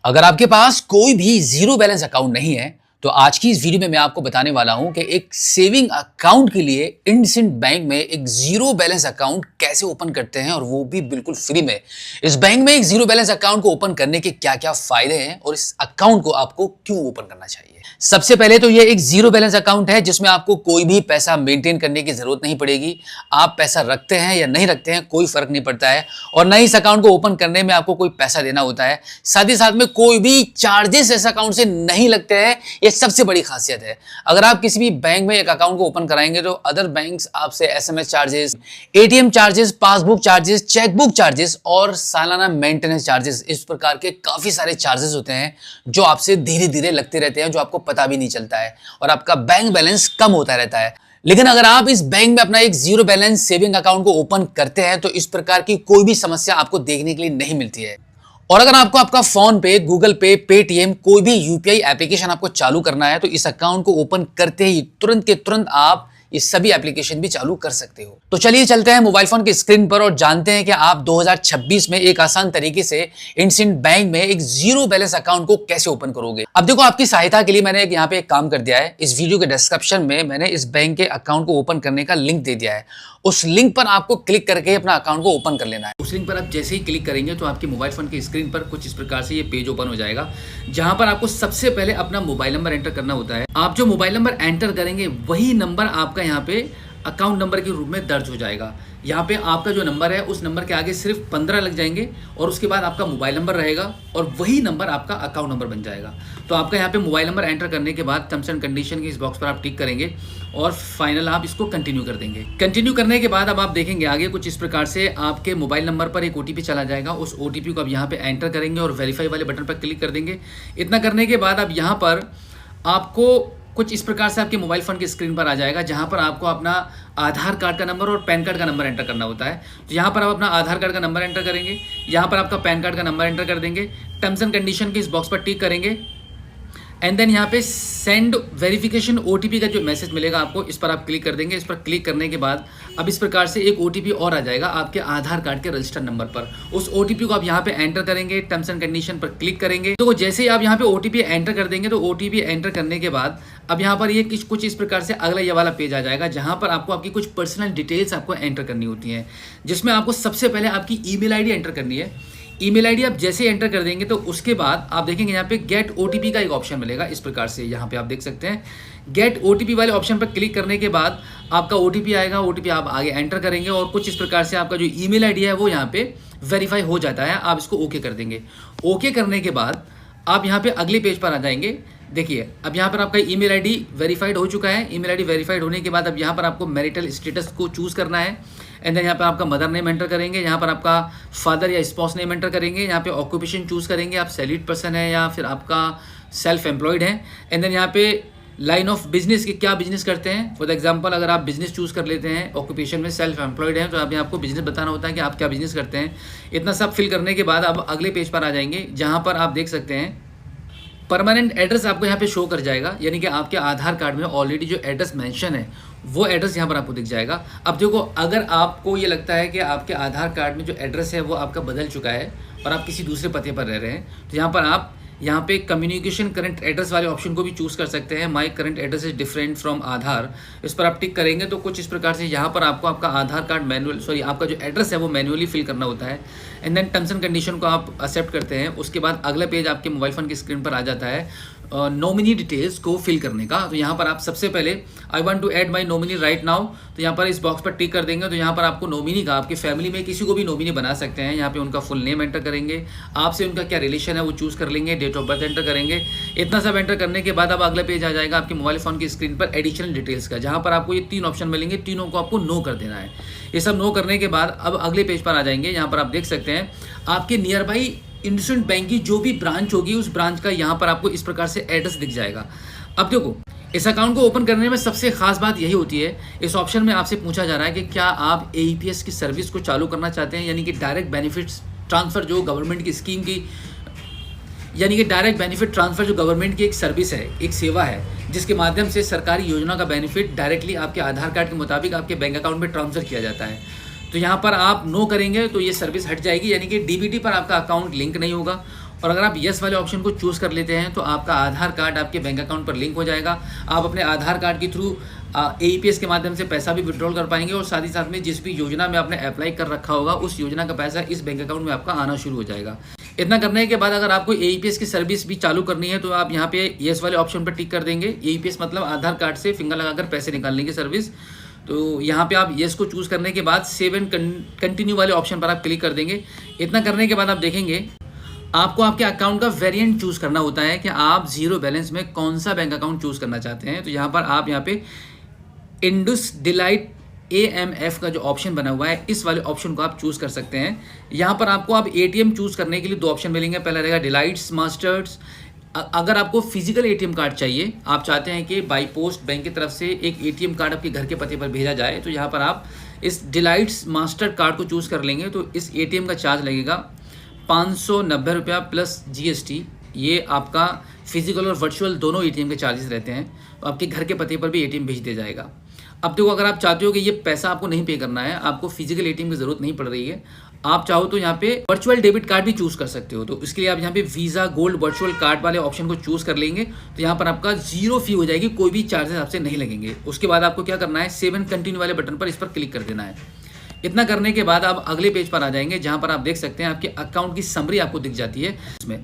अगर आपके पास कोई भी जीरो बैलेंस अकाउंट नहीं है तो आज की इस वीडियो में मैं आपको बताने वाला हूं कि एक सेविंग अकाउंट के लिए इंडसइंड बैंक में एक जीरो बैलेंस अकाउंट कैसे ओपन करते हैं और वो भी बिल्कुल फ्री में। इस बैंक में एक जीरो बैलेंस अकाउंट को ओपन करने के क्या क्या फायदे हैं और इस अकाउंट को आपको क्यों ओपन करना चाहिए। सबसे पहले तो ये एक जीरो बैलेंस अकाउंट है जिसमें आपको कोई भी पैसा मेंटेन करने की जरूरत नहीं पड़ेगी। आप पैसा रखते हैं या नहीं रखते हैं कोई फर्क नहीं पड़ता है और न ही इस अकाउंट को ओपन करने में आपको कोई पैसा देना होता है। साथ ही साथ में कोई भी चार्जेस इस अकाउंट से नहीं लगते हैं। ये सबसे बड़ी खासियत है। अगर आप किसी भी बैंक में एक अकाउंट को ओपन कराएंगे तो अदर बैंक्स आपसे SMS charges, ATM charges, passbook charges, chequebook charges और सालाना मेंटेनेंस चार्जेस, इस प्रकार के काफी सारे चार्जेस होते हैं जो आपसे धीरे धीरे लगते रहते हैं, जो आपको पता भी नहीं चलता है और आपका बैंक बैलेंस कम होता रहता है। लेकिन अगर आप इस बैंक में अपना एक जीरो बैलेंस सेविंग अकाउंट को ओपन करते हैं तो इस प्रकार की कोई भी समस्या आपको देखने के लिए नहीं मिलती है। और अगर आपको आपका फोन पे, गूगल पे, पेटीएम, कोई भी यूपीआई एप्लीकेशन आपको चालू करना है तो इस अकाउंट को ओपन करते ही तुरंत के तुरंत आप ये सभी एप्लीकेशन भी चालू कर सकते हो। तो चलिए चलते हैं मोबाइल फोन की स्क्रीन पर और जानते हैं कि आप 2026 में एक आसान तरीके से इंडसइंड बैंक में एक जीरो बैलेंस अकाउंट को कैसे ओपन करोगे। अब देखो, आपकी सहायता के लिए मैंने यहाँ पे एक काम कर दिया है। इस वीडियो के डिस्क्रिप्शन में मैंने इस बैंक के अकाउंट को ओपन करने का लिंक दे दिया है। उस लिंक पर आपको क्लिक करके अपना अकाउंट को ओपन कर लेना है। उस लिंक पर आप जैसे ही क्लिक करेंगे तो आपके मोबाइल फोन की स्क्रीन पर कुछ इस प्रकार से ये पेज ओपन हो जाएगा, जहां पर आपको सबसे पहले अपना मोबाइल नंबर एंटर करना होता है। आप जो मोबाइल नंबर एंटर करेंगे वही नंबर आपका यहाँ पे अकाउंट नंबर के रूप में दर्ज हो जाएगा। यहाँ पे आपका जो नंबर है उस नंबर के आगे सिर्फ 15 लग जाएंगे और उसके बाद आपका मोबाइल नंबर रहेगा और वही नंबर आपका अकाउंट नंबर बन जाएगा। तो आपका यहाँ पे मोबाइल नंबर एंटर करने के बाद टर्म्स एंड कंडीशन के इस बॉक्स पर आप टिक करेंगे और फाइनल आप इसको कंटिन्यू कर देंगे। कंटिन्यू करने के बाद अब आप देखेंगे आगे कुछ इस प्रकार से आपके मोबाइल नंबर पर एक ओटीपी चला जाएगा। उस ओटीपी को आप यहाँ पे एंटर करेंगे और वेरीफाई वाले बटन पर क्लिक कर देंगे। इतना करने के बाद अब यहाँ पर आपको कुछ इस प्रकार से आपके मोबाइल फोन की स्क्रीन पर आ जाएगा, जहां पर आपको अपना आधार कार्ड का नंबर और पैन कार्ड का नंबर एंटर करना होता है। तो यहाँ पर आप अपना आधार कार्ड का नंबर एंटर करेंगे, यहाँ पर आपका पैन कार्ड का नंबर एंटर कर देंगे, टर्म्स एंड कंडीशन के इस बॉक्स पर टिक करेंगे एंड देन यहाँ पे सेंड वेरिफिकेशन ओटीपी का जो मैसेज मिलेगा आपको, इस पर आप क्लिक कर देंगे। इस पर क्लिक करने के बाद अब इस प्रकार से एक ओटीपी और आ जाएगा आपके आधार कार्ड के रजिस्टर्ड नंबर पर। उस ओटीपी को आप यहाँ पे एंटर करेंगे, टर्म्स एंड कंडीशन पर क्लिक करेंगे। तो जैसे ही आप यहाँ पे ओटीपी एंटर कर देंगे तो ओटीपी एंटर करने के बाद अब यहाँ पर ये कुछ इस प्रकार से अगला ये वाला पेज आ जाएगा, जहाँ पर आपको आपकी कुछ पर्सनल डिटेल्स आपको एंटर करनी होती हैं, जिसमें आपको सबसे पहले आपकी ईमेल आईडी एंटर करनी है। ईमेल आईडी आप जैसे एंटर कर देंगे तो उसके बाद आप देखेंगे यहाँ पे गेट ओटीपी का एक ऑप्शन मिलेगा। इस प्रकार से यहाँ पे आप देख सकते हैं गेट ओटीपी वाले ऑप्शन पर क्लिक करने के बाद आपका ओटीपी आएगा। ओटीपी आप आगे एंटर करेंगे और कुछ इस प्रकार से आपका जो ईमेल आईडी है वो यहाँ पे वेरीफाई हो जाता है। आप इसको ओके कर देंगे। ओके करने के बाद आप यहाँ पे अगले पेज पर आ जाएंगे। देखिए अब यहाँ पर आपका ईमेल आईडी वेरीफाइड हो चुका है। ईमेल आईडी वेरीफाइड होने के बाद अब यहाँ पर आपको मैरिटल स्टेटस को चूज करना है एंड देन यहाँ पर आपका मदर नेम एंटर करेंगे, यहाँ पर आपका फादर या स्पाउस नेम एंटर करेंगे, यहाँ पे ऑक्यूपेशन चूज करेंगे, आप सैलरीड पर्सन है या फिर आपका सेल्फ एम्प्लॉयड है एंड देन यहाँ पे लाइन ऑफ बिजनेस की क्या बिजनेस करते हैं। फॉर एग्जांपल अगर आप बिजनेस चूज कर लेते हैं, ऑक्यूपेशन में सेल्फ एम्प्लॉयड है तो अभी आपको बिजनेस बताना होता है कि आप क्या बिजनेस करते हैं। इतना सब फिल करने के बाद अब अगले पेज पर आ जाएंगे, जहाँ पर आप देख सकते हैं परमानेंट एड्रेस आपको यहाँ पे शो कर जाएगा, यानी कि आपके आधार कार्ड में ऑलरेडी जो एड्रेस मेंशन है वो एड्रेस यहाँ पर आपको दिख जाएगा। अब देखो, अगर आपको ये लगता है कि आपके आधार कार्ड में जो एड्रेस है वो आपका बदल चुका है और आप किसी दूसरे पते पर रह रहे हैं तो यहाँ पर आप यहाँ पे कम्युनिकेशन करंट एड्रेस वाले ऑप्शन को भी चूज कर सकते हैं। My current address is different from Aadhaar, इस पर आप टिक करेंगे तो कुछ इस प्रकार से यहाँ पर आपको आपका आधार कार्ड आपका जो एड्रेस है वो मैनुअली फिल करना होता है and then terms and condition को आप एक्सेप्ट करते हैं। उसके बाद अगला पेज आपके मोबाइल फोन की स्क्रीन पर आ जाता है नॉमिनी डिटेल्स को फिल करने का। तो यहाँ पर आप सबसे पहले I want to add my nominee right now, तो यहाँ पर इस बॉक्स पर टिक कर देंगे। तो यहाँ पर आपको नॉमिनी का आपकी फैमिली में किसी को भी नॉमिनी बना सकते हैं। यहाँ पे उनका फुल नेम एंटर करेंगे, आपसे उनका क्या रिलेशन है वो चूज कर लेंगे, डेट ऑफ बर्थ एंटर करेंगे। इतना सब एंटर करने के बाद अब अगला पेज आ जाएगा आपके मोबाइल फोन की स्क्रीन पर एडिशनल डिटेल्स का, जहाँ पर आपको ये 3 ऑप्शन मिलेंगे, तीनों को आपको नो कर देना है। ये सब नो करने के बाद अब अगले पेज पर आ जाएंगे, यहाँ पर आप देख सकते हैं आपके नियर बाई इंडसइंड बैंक की जो भी ब्रांच होगी उस ब्रांच का यहाँ पर आपको इस प्रकार से एड्रेस दिख जाएगा। अब देखो, इस अकाउंट को ओपन करने में सबसे खास बात यही होती है, इस ऑप्शन में आपसे पूछा जा रहा है कि क्या आप एईपीएस की सर्विस को चालू करना चाहते हैं, यानी कि डायरेक्ट बेनिफिट्स ट्रांसफर जो गवर्नमेंट की स्कीम की, यानी कि डायरेक्ट बेनिफिट ट्रांसफर जो गवर्नमेंट की एक सर्विस है, एक सेवा है, जिसके माध्यम से सरकारी योजना का बेनिफिट डायरेक्टली आपके आधार कार्ड के मुताबिक आपके बैंक अकाउंट में ट्रांसफर किया जाता है। तो यहाँ पर आप नो करेंगे तो ये सर्विस हट जाएगी, यानी कि डीबीटी पर आपका अकाउंट लिंक नहीं होगा और अगर आप येस वाले ऑप्शन को चूज़ कर लेते हैं तो आपका आधार कार्ड आपके बैंक अकाउंट पर लिंक हो जाएगा। आप अपने आधार कार्ड के थ्रू AEPS के माध्यम से पैसा भी विड्रॉल कर पाएंगे और साथ ही साथ में जिस भी योजना में आपने अप्लाई कर रखा होगा उस योजना का पैसा इस बैंक अकाउंट में आपका आना शुरू हो जाएगा। इतना करने के बाद अगर आपको AEPS की सर्विस भी चालू करनी है तो आप यहाँ पे येस वाले ऑप्शन पर टिक कर देंगे। AEPS मतलब आधार कार्ड से फिंगर लगाकर पैसे निकालने की सर्विस। तो यहाँ पे आप येस को चूज़ करने के बाद सेव एंड कंटिन्यू वाले ऑप्शन पर आप क्लिक कर देंगे। इतना करने के बाद आप देखेंगे आपको आपके अकाउंट का वेरिएंट चूज़ करना होता है कि आप जीरो बैलेंस में कौन सा बैंक अकाउंट चूज़ करना चाहते हैं। तो यहाँ पर आप यहाँ पे इंडस डिलाइट AMF का जो ऑप्शन बना हुआ है इस वाले ऑप्शन को आप चूज़ कर सकते हैं। यहाँ पर आपको आप ATM चूज़ करने के लिए दो ऑप्शन मिलेंगे। पहला रहेगा डिलाइट्स मास्टर्स। अगर आपको फिजिकल ATM कार्ड चाहिए, आप चाहते हैं कि बाई पोस्ट बैंक की तरफ से एक ATM कार्ड आपके घर के पते पर भेजा जाए, तो यहाँ पर आप इस डिलाइट्स मास्टर कार्ड को चूज़ कर लेंगे। तो इस ATM का चार्ज लगेगा 590 रुपया प्लस GST। ये आपका फिजिकल और वर्चुअल दोनों ATM के चार्जेस रहते हैं। तो आपके घर के पते पर भी ATM भेज दिया जाएगा। अब देखो, अगर आप चाहते हो कि ये पैसा आपको नहीं पे करना है, आपको फिजिकल ATM की ज़रूरत नहीं पड़ रही है, आप चाहो तो यहाँ पे वर्चुअल डेबिट कार्ड भी चूज़ कर सकते हो। तो इसके लिए आप यहाँ पे वीज़ा गोल्ड वर्चुअल कार्ड वाले ऑप्शन को चूज़ कर लेंगे। तो यहाँ पर आपका जीरो फी हो जाएगी, कोई भी चार्जेस आपसे नहीं लगेंगे। उसके बाद आपको क्या करना है, सेव एंड कंटिन्यू वाले बटन पर इस पर क्लिक कर देना है। इतना करने के बाद आप अगले पेज पर आ जाएंगे जहां पर आप देख सकते हैं आपके अकाउंट की समरी आपको दिख जाती है,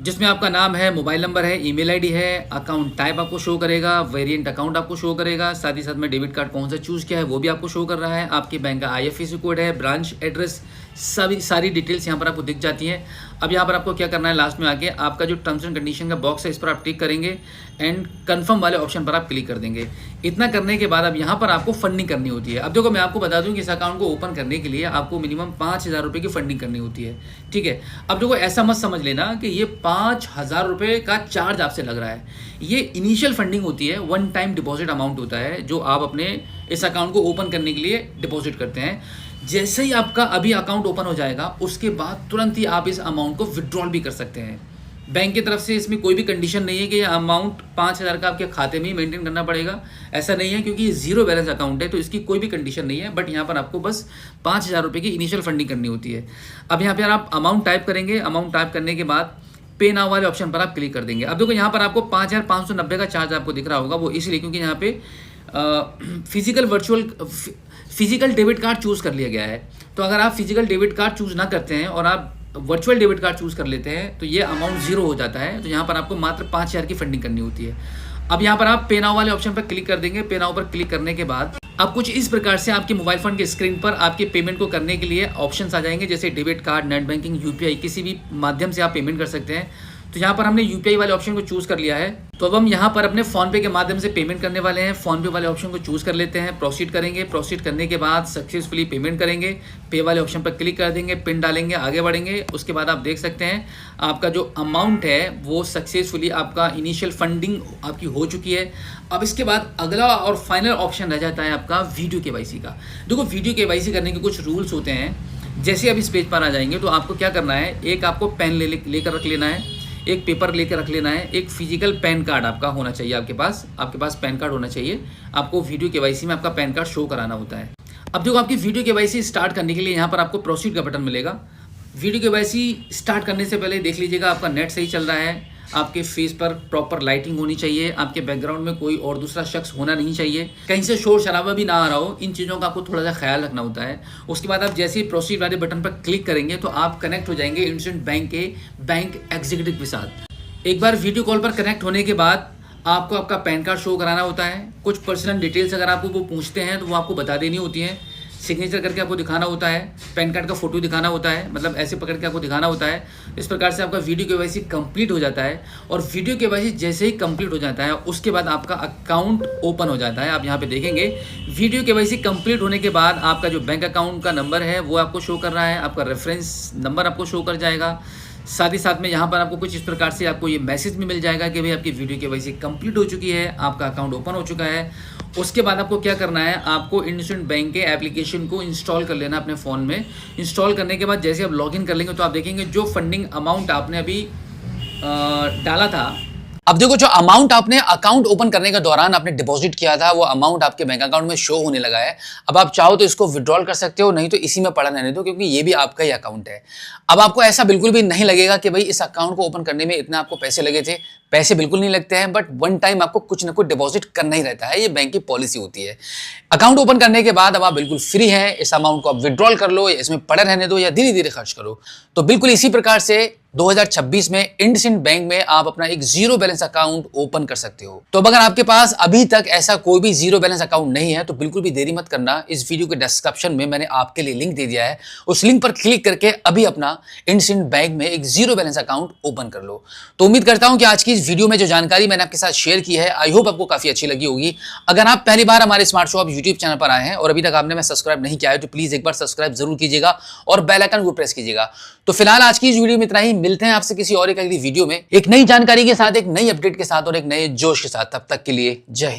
जिसमें आपका नाम है, मोबाइल नंबर है, ईमेल आईडी है, अकाउंट टाइप आपको शो करेगा, वेरिएंट अकाउंट आपको शो करेगा, साथ ही साथ में डेबिट कार्ड कौन सा चूज़ किया है वो भी आपको शो कर रहा है, आपके बैंक का IFSC कोड है, ब्रांच एड्रेस, सारी डिटेल्स यहाँ पर आपको दिख जाती हैं। अब यहाँ पर आपको क्या करना है, लास्ट में आके आपका जो टर्म्स एंड कंडीशन का बॉक्स है इस पर आप टिक करेंगे एंड कंफर्म वाले ऑप्शन पर आप क्लिक कर देंगे। इतना करने के बाद अब यहाँ पर आपको फंडिंग करनी होती है। अब देखो, मैं आपको बता दूं कि इस अकाउंट को ओपन करने के लिए आपको मिनिमम 5,000 रुपये की फंडिंग करनी होती है, ठीक है। अब देखो, ऐसा मत समझ लेना कि ये 5,000 रुपये का चार्ज आपसे लग रहा है। ये इनिशियल फंडिंग होती है, वन टाइम डिपॉजिट अमाउंट होता है जो आप अपने इस अकाउंट को ओपन करने के लिए डिपॉजिट करते हैं। जैसे ही आपका अभी अकाउंट ओपन हो जाएगा उसके बाद तुरंत ही आप इस अमाउंट को विड्रॉल भी कर सकते हैं। बैंक की तरफ से इसमें कोई भी कंडीशन नहीं है कि यह अमाउंट 5,000 का आपके खाते में ही मेंटेन करना पड़ेगा, ऐसा नहीं है, क्योंकि ये जीरो बैलेंस अकाउंट है तो इसकी कोई भी कंडीशन नहीं है। बट यहाँ पर आपको बस 5,000 रुपये की इनिशियल फंडिंग करनी होती है। अब यहाँ पर आप अमाउंट टाइप करेंगे। अमाउंट टाइप करने के बाद पे नाउ वाले ऑप्शन पर आप क्लिक कर देंगे। अब देखो, यहाँ पर आपको 5,590 का चार्ज आपको दिख रहा होगा, वो इसलिए क्योंकि यहाँ पे फिजिकल डेबिट कार्ड चूज़ कर लिया गया है। तो अगर आप फिजिकल डेबिट कार्ड चूज़ ना करते हैं और आप वर्चुअल डेबिट कार्ड चूज़ कर लेते हैं तो ये अमाउंट जीरो हो जाता है। तो यहाँ पर आपको मात्र 5,000 की फंडिंग करनी होती है। अब यहाँ पर आप पे नाउ वाले ऑप्शन पर क्लिक कर देंगे। पे नाउ पर क्लिक करने के बाद अब कुछ इस प्रकार से आपके मोबाइल फ़ोन के स्क्रीन पर आपके पेमेंट को करने के लिए ऑप्शंस आ जाएंगे, जैसे debit card, net banking, UPI, किसी भी माध्यम से आप पेमेंट कर सकते हैं। तो यहाँ पर हमने UPI वाले ऑप्शन को चूज़ कर लिया है। तो अब हम यहाँ पर अपने फ़ोनपे के माध्यम से पेमेंट करने वाले हैं। फ़ोनपे वाले ऑप्शन को चूज़ कर लेते हैं, प्रोसीड करेंगे। प्रोसीड करने के बाद सक्सेसफुली पेमेंट करेंगे, पे वाले ऑप्शन पर क्लिक कर देंगे, पिन डालेंगे, आगे बढ़ेंगे। उसके बाद आप देख सकते हैं आपका जो अमाउंट है वो सक्सेसफुली आपका इनिशियल फंडिंग आपकी हो चुकी है। अब इसके बाद अगला और फाइनल ऑप्शन रह जाता है आपका वीडियो KYC का। देखो, वीडियो KYC करने के कुछ रूल्स होते हैं। जैसे अब इस पेज पर आ जाएंगे तो आपको क्या करना है, एक आपको पेन लेकर रख लेना है, एक पेपर लेकर रख लेना है, एक फिजिकल पैन कार्ड आपका होना चाहिए आपके पास पैन कार्ड होना चाहिए। आपको वीडियो KYC में आपका पैन कार्ड शो कराना होता है। अब देखो, आपकी वीडियो KYC स्टार्ट करने के लिए यहाँ पर आपको प्रोसीड का बटन मिलेगा। वीडियो KYC स्टार्ट करने से पहले देख लीजिएगा आपका नेट सही चल रहा है, आपके फेस पर प्रॉपर लाइटिंग होनी चाहिए, आपके बैकग्राउंड में कोई और दूसरा शख्स होना नहीं चाहिए, कहीं से शोर शराबा भी ना आ रहा हो। इन चीज़ों का आपको थोड़ा सा ख्याल रखना होता है। उसके बाद आप जैसे ही प्रोसीड वाले बटन पर क्लिक करेंगे तो आप कनेक्ट हो जाएंगे इंडसइंड बैंक के बैंक एग्जीक्यूटिव के साथ। एक बार वीडियो कॉल पर कनेक्ट होने के बाद आपको आपका पैन कार्ड शो कराना होता है। कुछ पर्सनल डिटेल्स अगर आपको वो पूछते हैं तो वो आपको बता देनी होती है। सिग्नेचर करके आपको दिखाना होता है, पैन कार्ड का फोटो दिखाना होता है, मतलब ऐसे पकड़ के आपको दिखाना होता है। इस प्रकार से आपका वीडियो KYC कंप्लीट हो जाता है। और वीडियो KYC जैसे ही कंप्लीट हो जाता है उसके बाद आपका अकाउंट ओपन हो जाता है। आप यहाँ पे देखेंगे वीडियो KYC कंप्लीट होने के बाद आपका जो बैंक अकाउंट का नंबर है वो आपको शो कर रहा है, आपका रेफरेंस नंबर आपको शो कर जाएगा। साथ ही साथ में यहाँ पर आपको कुछ इस प्रकार से आपको ये मैसेज भी मिल जाएगा कि भाई आपकी वीडियो KYC कंप्लीट हो चुकी है, आपका अकाउंट ओपन हो चुका है। उसके बाद आपको क्या करना है, आपको इंडसइंड बैंक के एप्लीकेशन को इंस्टॉल कर लेना अपने फ़ोन में। इंस्टॉल करने के बाद जैसे आप लॉगिन कर लेंगे तो आप देखेंगे जो फंडिंग अमाउंट आपने अभी डाला था अब देखो, जो अमाउंट आपने अकाउंट ओपन करने के दौरान आपने डिपॉजिट किया था, वो अमाउंट आपके बैंक अकाउंट में शो होने लगा है। अब आप चाहो तो इसको विड्रॉल कर सकते हो, नहीं तो इसी में पड़ा रहने दो, क्योंकि ये भी आपका ही अकाउंट है। अब आपको ऐसा बिल्कुल भी नहीं लगेगा कि भाई इस अकाउंट को ओपन करने में इतना आपको पैसे लगे थे। पैसे बिल्कुल नहीं लगते हैं, बट वन टाइम आपको कुछ ना कुछ डिपॉजिट करना ही रहता है। ये बैंक की पॉलिसी होती है। अकाउंट ओपन करने के बाद अब आप बिल्कुल फ्री हैं। इस अमाउंट को आप विड्रॉल कर लो, या इसमें पड़े रहने दो, या धीरे धीरे खर्च करो। तो बिल्कुल इसी प्रकार से 2026 में इंडसइंड बैंक में आप अपना एक जीरो बैलेंस अकाउंट ओपन कर सकते हो। तो अगर आपके पास अभी तक ऐसा कोई भी जीरो बैलेंस अकाउंट नहीं है, तो बिल्कुल भी देरी मत करना। इस वीडियो के डिस्क्रिप्शन में मैंने आपके लिए लिंक दे दिया है। उस लिंक पर क्लिक करके अभी अपना इंडसइंड बैंक में एक जीरो बैलेंस अकाउंट ओपन कर लो। तो उम्मीद करता हूं कि आज की इस वीडियो में जो जानकारी मैंने आपके साथ शेयर की है, आई होप आपको काफी अच्छी लगी होगी। अगर आप पहली बार हमारे स्मार्ट शॉप यूट्यूब चैनल पर आए हैं और अभी तक आपने सब्सक्राइब नहीं किया है, तो प्लीज एक बार सब्सक्राइब जरूर कीजिएगा और बेल आइकन को प्रेस कीजिएगा। तो फिलहाल आज की इस वीडियो में इतना ही। मिलते हैं आपसे किसी और एक अगली वीडियो में एक नई जानकारी के साथ, एक नई अपडेट के साथ और एक नए जोश के साथ। तब तक के लिए जय हिंद।